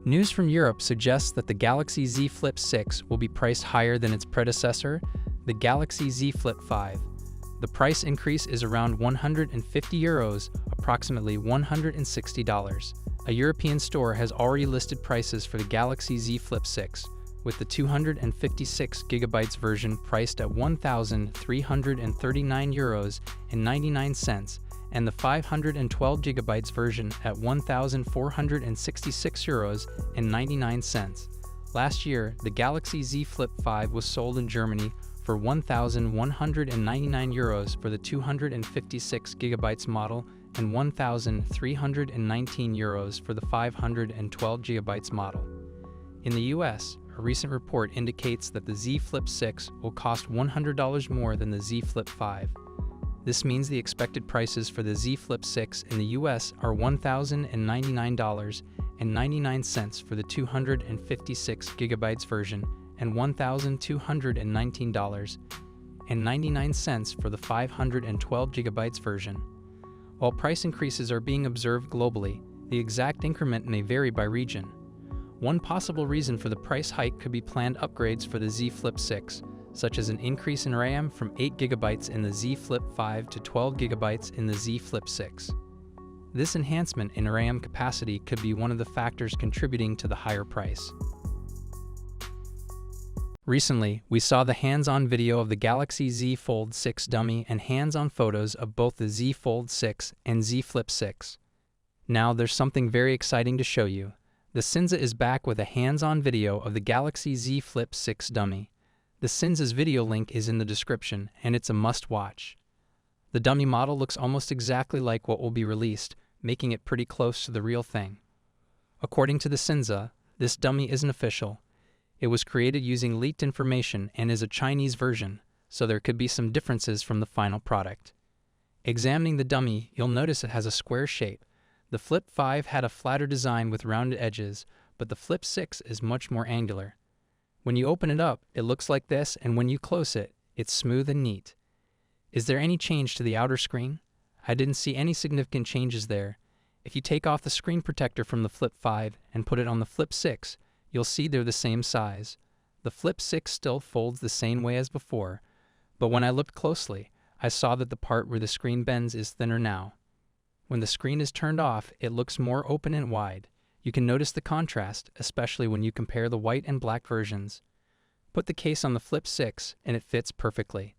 News from Europe suggests that the Galaxy Z Flip 6 will be priced higher than its predecessor, the Galaxy Z Flip 5. The price increase is around €150, approximately $160. A European store has already listed prices for the Galaxy Z Flip 6, with the 256GB version priced at €1,339.99 and the 512GB version at €1,466.99. Last year, the Galaxy Z Flip 5 was sold in Germany for €1,199 for the 256GB model and €1,319 for the 512GB model. In the US, a recent report indicates that the Z Flip 6 will cost $100 more than the Z Flip 5. This means the expected prices for the Z Flip 6 in the US are $1,099.99 for the 256GB version and $1,219.99 for the 512GB version. While price increases are being observed globally, the exact increment may vary by region. One possible reason for the price hike could be planned upgrades for the Z Flip 6, such as an increase in RAM from 8GB in the Z Flip 5 to 12GB in the Z Flip 6. This enhancement in RAM capacity could be one of the factors contributing to the higher price. Recently, we saw the hands-on video of the Galaxy Z Fold 6 dummy and hands-on photos of both the Z Fold 6 and Z Flip 6. Now there's something very exciting to show you. The Cinza is back with a hands-on video of the Galaxy Z Flip 6 dummy. The Cinza's video link is in the description, and it's a must-watch. The dummy model looks almost exactly like what will be released, making it pretty close to the real thing. According to the Cinza, this dummy isn't official. It was created using leaked information and is a Chinese version, so there could be some differences from the final product. Examining the dummy, you'll notice it has a square shape. The Flip 5 had a flatter design with rounded edges, but the Flip 6 is much more angular. When you open it up, it looks like this, and when you close it, it's smooth and neat. Is there any change to the outer screen? I didn't see any significant changes there. If you take off the screen protector from the Flip 5 and put it on the Flip 6, you'll see they're the same size. The Flip 6 still folds the same way as before, but when I looked closely, I saw that the part where the screen bends is thinner now. When the screen is turned off, it looks more open and wide. You can notice the contrast, especially when you compare the white and black versions. Put the case on the Flip 6 and it fits perfectly.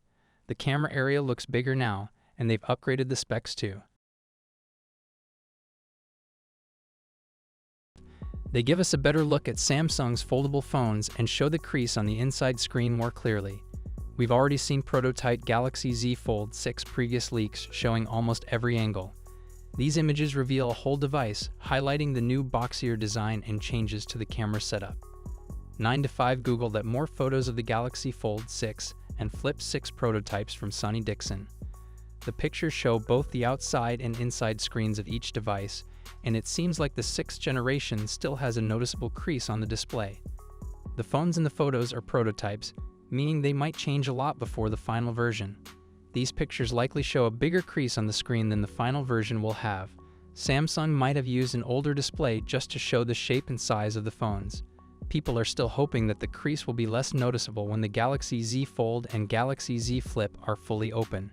The camera area looks bigger now, and they've upgraded the specs too. They give us a better look at Samsung's foldable phones and show the crease on the inside screen more clearly. We've already seen prototype Galaxy Z Fold 6 previous leaks showing almost every angle. These images reveal a whole device, highlighting the new boxier design and changes to the camera setup. 9to5 Googled at more photos of the Galaxy Fold 6 and Flip 6 prototypes from Sonny Dixon. The pictures show both the outside and inside screens of each device, and it seems like the 6th generation still has a noticeable crease on the display. The phones in the photos are prototypes, meaning they might change a lot before the final version. These pictures likely show a bigger crease on the screen than the final version will have. Samsung might have used an older display just to show the shape and size of the phones. People are still hoping that the crease will be less noticeable when the Galaxy Z Fold and Galaxy Z Flip are fully open.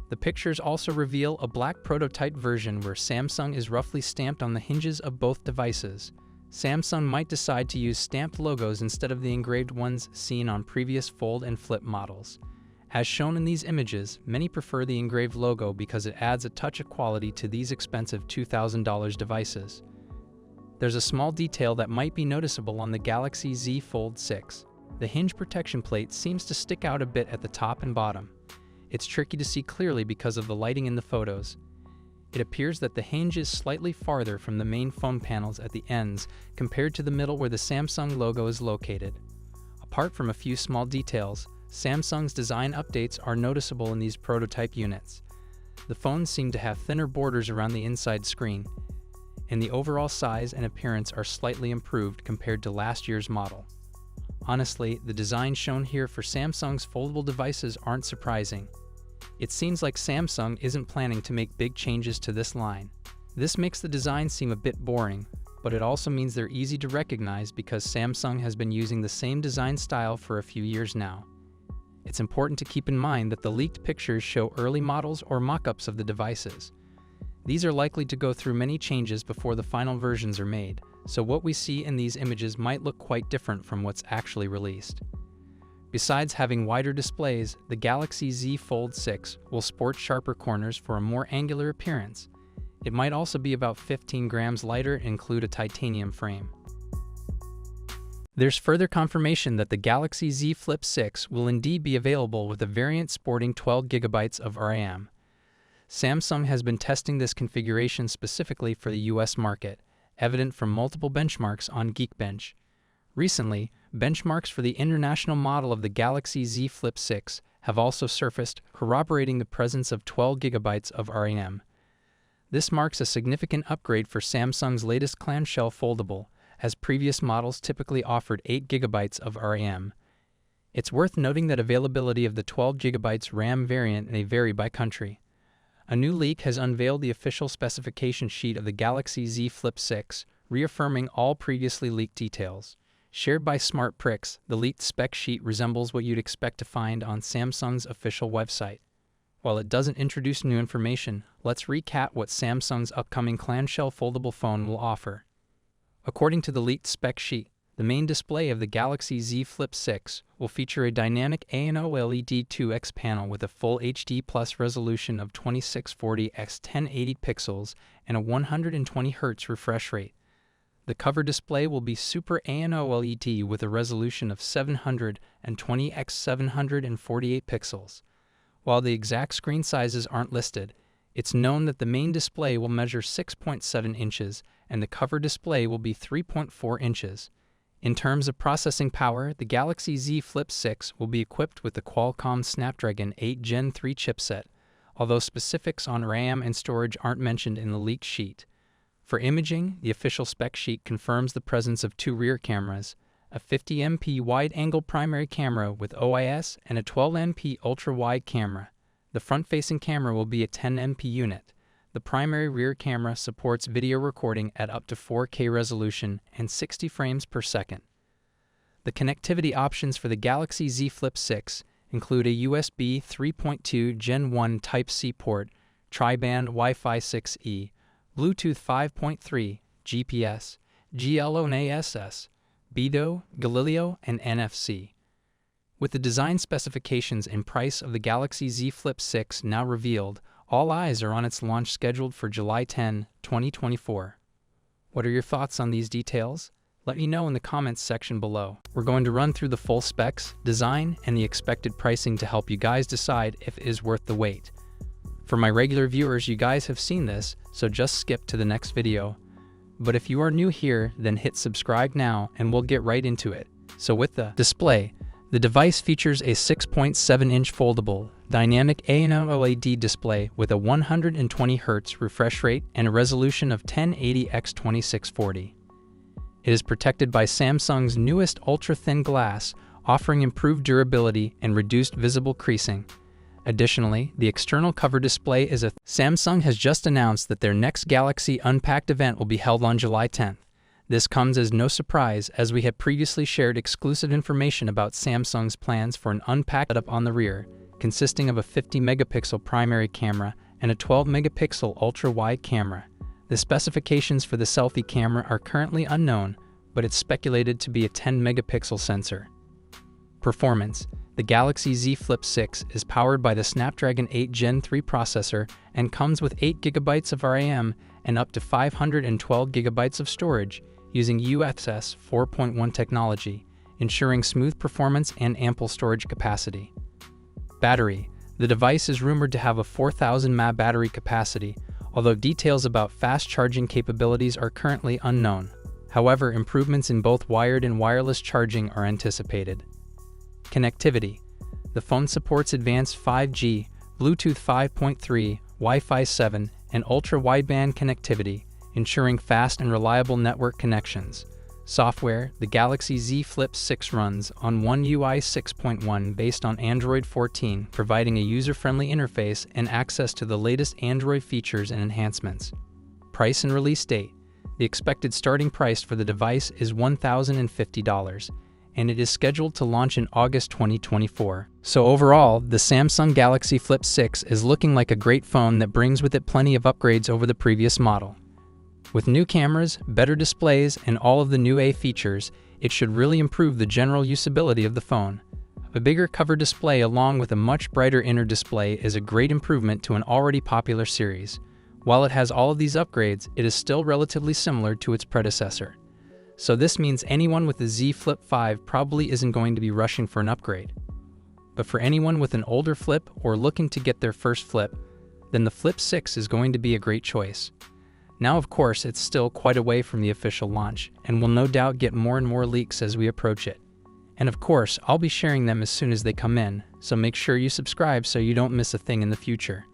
The pictures also reveal a black prototype version where Samsung is roughly stamped on the hinges of both devices. Samsung might decide to use stamped logos instead of the engraved ones seen on previous Fold and Flip models. As shown in these images, many prefer the engraved logo because it adds a touch of quality to these expensive $2,000 devices. There's a small detail that might be noticeable on the Galaxy Z Fold 6. The hinge protection plate seems to stick out a bit at the top and bottom. It's tricky to see clearly because of the lighting in the photos. It appears that the hinge is slightly farther from the main phone panels at the ends compared to the middle where the Samsung logo is located. Apart from a few small details, Samsung's design updates are noticeable in these prototype units. The phones seem to have thinner borders around the inside screen, and the overall size and appearance are slightly improved compared to last year's model. Honestly, the designs shown here for Samsung's foldable devices aren't surprising. It seems like Samsung isn't planning to make big changes to this line. This makes the design seem a bit boring, but it also means they're easy to recognize because Samsung has been using the same design style for a few years now. It's important to keep in mind that the leaked pictures show early models or mock-ups of the devices. These are likely to go through many changes before the final versions are made, so what we see in these images might look quite different from what's actually released. Besides having wider displays, the Galaxy Z Fold 6 will sport sharper corners for a more angular appearance. It might also be about 15 grams lighter and include a titanium frame. There's further confirmation that the Galaxy Z Flip 6 will indeed be available with a variant sporting 12 GB of RAM. Samsung has been testing this configuration specifically for the US market, evident from multiple benchmarks on Geekbench. Recently, benchmarks for the international model of the Galaxy Z Flip 6 have also surfaced, corroborating the presence of 12 GB of RAM. This marks a significant upgrade for Samsung's latest clamshell foldable, as previous models typically offered 8 GB of RAM. It's worth noting that availability of the 12 GB RAM variant may vary by country. A new leak has unveiled the official specification sheet of the Galaxy Z Flip 6, reaffirming all previously leaked details. Shared by Smart Pricks, the leaked spec sheet resembles what you'd expect to find on Samsung's official website. While it doesn't introduce new information, let's recap what Samsung's upcoming clamshell foldable phone will offer. According to the leaked spec sheet, the main display of the Galaxy Z Flip 6 will feature a dynamic ANO LED 2X panel with a full HD Plus resolution of 2640 x 1080 pixels and a 120 Hz refresh rate. The cover display will be Super ANO LED with a resolution of 720 x 748 pixels. While the exact screen sizes aren't listed, it's known that the main display will measure 6.7 inches and the cover display will be 3.4 inches. In terms of processing power, the Galaxy Z Flip 6 will be equipped with the Qualcomm Snapdragon 8 Gen 3 chipset, although specifics on RAM and storage aren't mentioned in the leaked sheet. For imaging, the official spec sheet confirms the presence of 2 rear cameras, a 50MP wide-angle primary camera with OIS and a 12MP ultra-wide camera. The front-facing camera will be a 10MP unit. The primary rear camera supports video recording at up to 4K resolution and 60 frames per second. The connectivity options for the Galaxy Z Flip 6 include a USB 3.2 Gen 1 Type-C port, tri-band Wi-Fi 6E, Bluetooth 5.3, GPS, GLONASS, BEDO, Galileo, and NFC. With the design specifications and price of the Galaxy Z Flip 6 now revealed, all eyes are on its launch scheduled for July 10, 2024. What are your thoughts on these details? Let me know in the comments section below. We're going to run through the full specs, design, and the expected pricing to help you guys decide if it is worth the wait. For my regular viewers, you guys have seen this, so just skip to the next video. But if you are new here, then hit subscribe now and we'll get right into it. So with the display, the device features a 6.7-inch foldable, dynamic ANO LED display with a 120 Hz refresh rate and a resolution of 1080 x 2640. It is protected by Samsung's newest ultra-thin glass, offering improved durability and reduced visible creasing. Additionally, the external cover display is Samsung has just announced that their next Galaxy Unpacked event will be held on July 10th. This comes as no surprise, as we had previously shared exclusive information about Samsung's plans for an unpacked setup on the rear, consisting of a 50-megapixel primary camera and a 12-megapixel ultra-wide camera. The specifications for the selfie camera are currently unknown, but it's speculated to be a 10-megapixel sensor. Performance: the Galaxy Z Flip 6 is powered by the Snapdragon 8 Gen 3 processor and comes with 8 GB of RAM and up to 512 GB of storage, using UFS 4.1 technology, ensuring smooth performance and ample storage capacity. Battery: the device is rumored to have a 4,000 mAh battery capacity, although details about fast charging capabilities are currently unknown. However, improvements in both wired and wireless charging are anticipated. Connectivity: the phone supports advanced 5G, Bluetooth 5.3, Wi-Fi 7, and ultra-wideband connectivity, ensuring fast and reliable network connections. Software: the Galaxy Z Flip 6 runs on One UI 6.1 based on Android 14, providing a user-friendly interface and access to the latest Android features and enhancements. Price and release date: The expected starting price for the device is $1,050, and it is scheduled to launch in August 2024. So overall, the Samsung Galaxy Flip 6 is looking like a great phone that brings with it plenty of upgrades over the previous model. With new cameras, better displays, and all of the new A features, it should really improve the general usability of the phone. A bigger cover display along with a much brighter inner display is a great improvement to an already popular series. While it has all of these upgrades, it is still relatively similar to its predecessor. So this means anyone with the Z Flip 5 probably isn't going to be rushing for an upgrade. But for anyone with an older Flip or looking to get their first Flip, then the Flip 6 is going to be a great choice. Now of course it's still quite a way from the official launch, and will no doubt get more and more leaks as we approach it. And of course, I'll be sharing them as soon as they come in, so make sure you subscribe so you don't miss a thing in the future.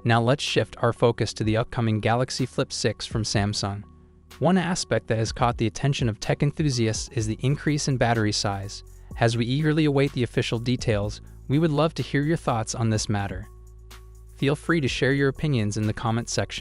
Now let's shift our focus to the upcoming Galaxy Flip 6 from Samsung. One aspect that has caught the attention of tech enthusiasts is the increase in battery size. As we eagerly await the official details, we would love to hear your thoughts on this matter. Feel free to share your opinions in the comment section.